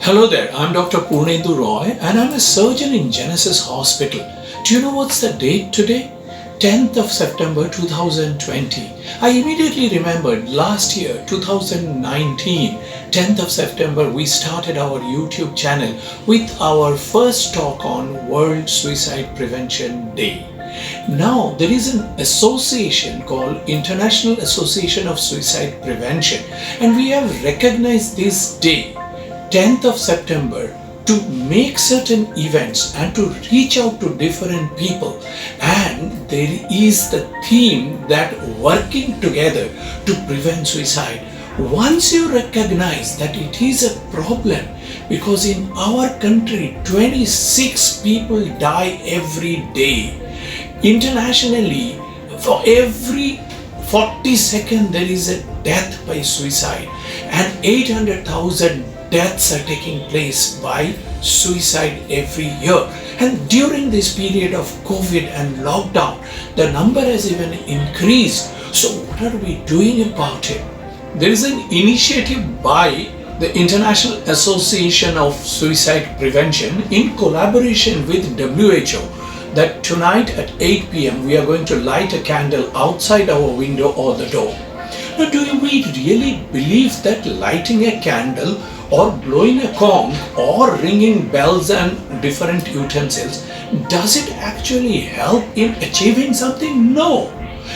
Hello there, I'm Dr. Purnendu Roy and I'm a surgeon in Genesis Hospital. Do you know what's the date today? 10th of September 2020. I immediately remembered last year, 2019, 10th of September, we started our YouTube channel with our first talk on World Suicide Prevention Day. Now, there is an association called International Association of Suicide Prevention, and we have recognized this day, 10th of September, to make certain events and to reach out to different people. And there is the theme that working together to prevent suicide. Once you recognize that it is a problem, because in our country 26 people die every day. Internationally, for every 40 seconds there is a death by suicide, and 800,000 deaths are taking place by suicide every year. And during this period of COVID and lockdown, the number has even increased. So what are we doing about it? There is an initiative by the International Association of Suicide Prevention in collaboration with WHO that tonight at 8 p.m. we are going to light a candle outside our window or the door. Now, do we really believe that lighting a candle or blowing a gong or ringing bells and different utensils, does it actually help in achieving something? No.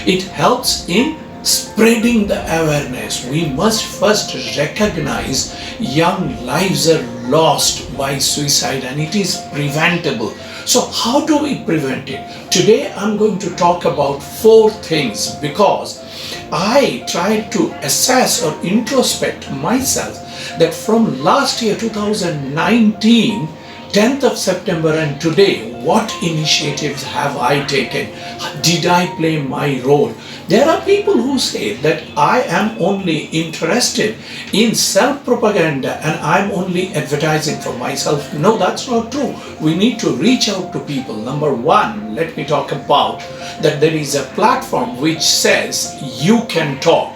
It helps in spreading the awareness. We must first recognize young lives are lost by suicide and it is preventable. So how do we prevent it? Today I'm going to talk about 4 things because I tried to assess or introspect myself that from last year 2019, 10th of September and today, what initiatives have I taken? Did I play my role? There are people who say that I am only interested in self-propaganda and I'm only advertising for myself. No, that's not true. We need to reach out to people. Number 1, let me talk about that there is a platform which says you can talk.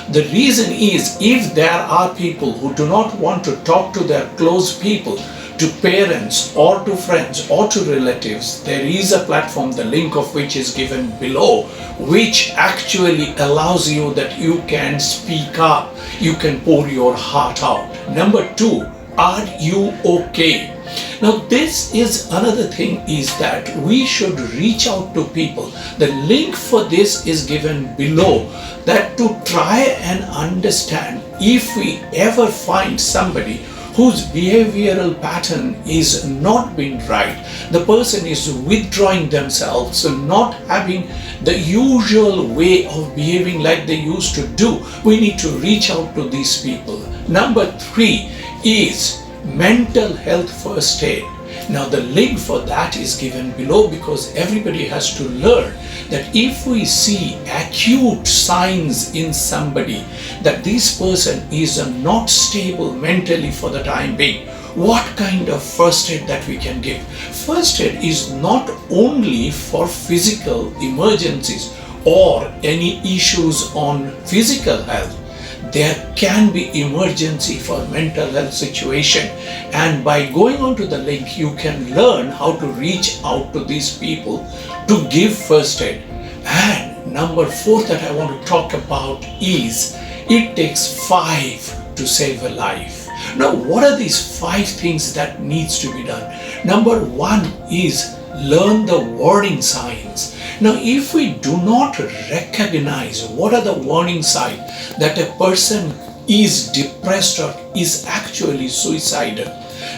The reason is if there are people who do not want to talk to their close people, to parents or to friends or to relatives, there is a platform, the link of which is given below, which actually allows you that you can speak up, you can pour your heart out. Number 2, are you okay? Now this is another thing is that we should reach out to people. The link for this is given below, that to try and understand if we ever find somebody whose behavioral pattern is not being right, the person is withdrawing themselves, so not having the usual way of behaving like they used to do, we need to reach out to these people. Number 3 is mental health first aid. Now the link for that is given below because everybody has to learn that if we see acute signs in somebody that this person is not stable mentally for the time being, what kind of first aid that we can give? First aid is not only for physical emergencies or any issues on physical health. There can be emergency for mental health situation, and by going on to the link you can learn how to reach out to these people to give first aid. And number 4 that I want to talk about is it takes 5 to save a life. Now what are these 5 things that needs to be done? Number 1 is learn the warning signs. Now if we do not recognize what are the warning signs that a person is depressed or is actually suicidal,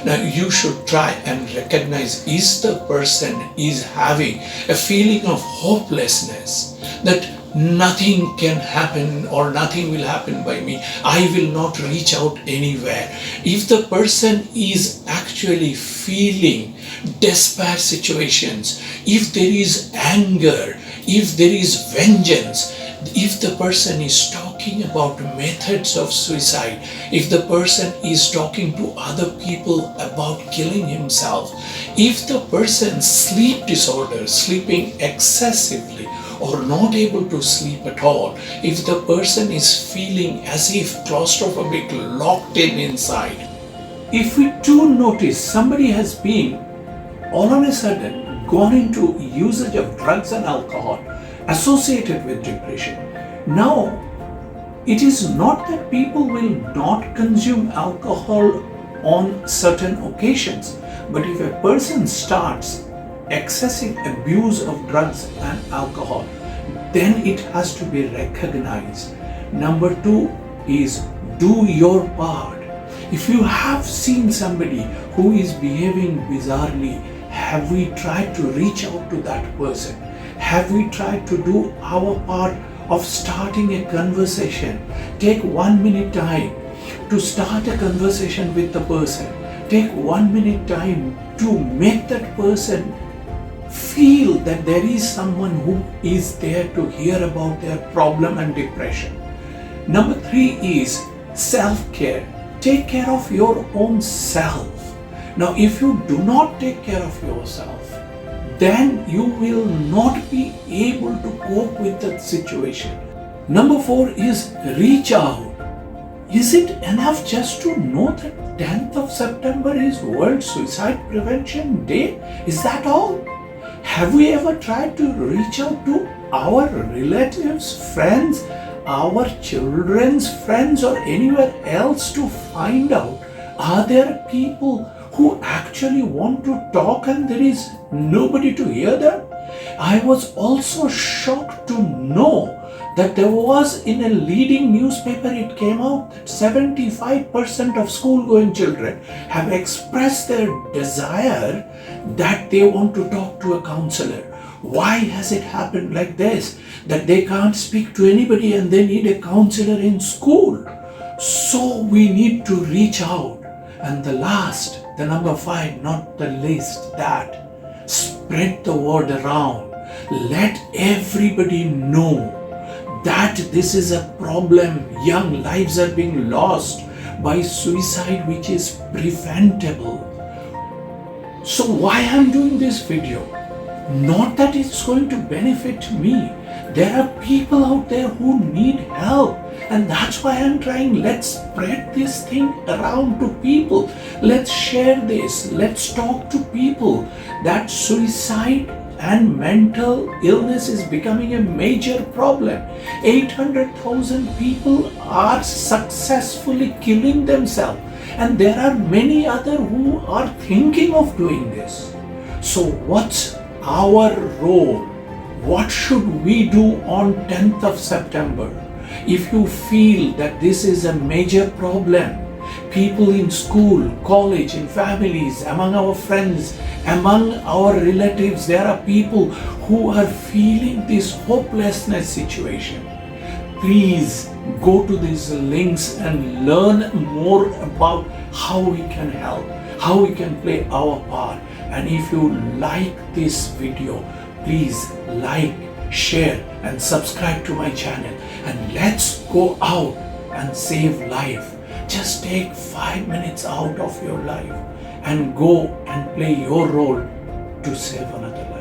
now you should try and recognize is the person is having a feeling of hopelessness, that nothing can happen or nothing will happen by me, I will not reach out anywhere. If the person is actually feeling despair situations, if there is anger, if there is vengeance, if the person is talking about methods of suicide, if the person is talking to other people about killing himself, if the person's sleep disorder, sleeping excessively or not able to sleep at all, if the person is feeling as if claustrophobic, locked in inside, if we do notice somebody has been all on a sudden gone into usage of drugs and alcohol associated with depression, now it is not that people will not consume alcohol on certain occasions, but if a person starts excessive abuse of drugs and alcohol, then it has to be recognized. Number two is do your part. If you have seen somebody who is behaving bizarrely, have we tried to reach out to that person? Have we tried to do our part of starting a conversation? Take 1 minute time to start a conversation with the person. Take 1 minute time to make that person feel that there is someone who is there to hear about their problem and depression. Number three is self-care. Take care of your own self. Now, if you do not take care of yourself, then you will not be able to cope with that situation. Number four is reach out. Is it enough just to know that 10th of September is World Suicide Prevention Day? Is that all? Have we ever tried to reach out to our relatives, friends, our children's friends, or anywhere else to find out, are there people who actually want to talk and there is nobody to hear them? I was also shocked to know that there was in a leading newspaper, it came out that 75% of school-going children have expressed their desire that they want to talk to a counselor. Why has it happened like this? That they can't speak to anybody and they need a counselor in school. So we need to reach out. And the last, the number five, not the least, that spread the word around. Let everybody know that this is a problem. Young lives are being lost by suicide, which is preventable. So why I'm doing this video? Not that it's going to benefit me. There are people out there who need help, and that's why I'm trying. Let's spread this thing around to people. Let's share this. Let's talk to people that suicide and mental illness is becoming a major problem. 800,000 people are successfully killing themselves, and there are many others who are thinking of doing this. So what's our role? What should we do on 10th of September? If you feel that this is a major problem, people in school, college, in families, among our friends, among our relatives, there are people who are feeling this hopelessness situation. Please go to these links and learn more about how we can help, how we can play our part. And if you like this video, please like, share and subscribe to my channel, and let's go out and save life. Just take 5 minutes out of your life and go and play your role to save another life.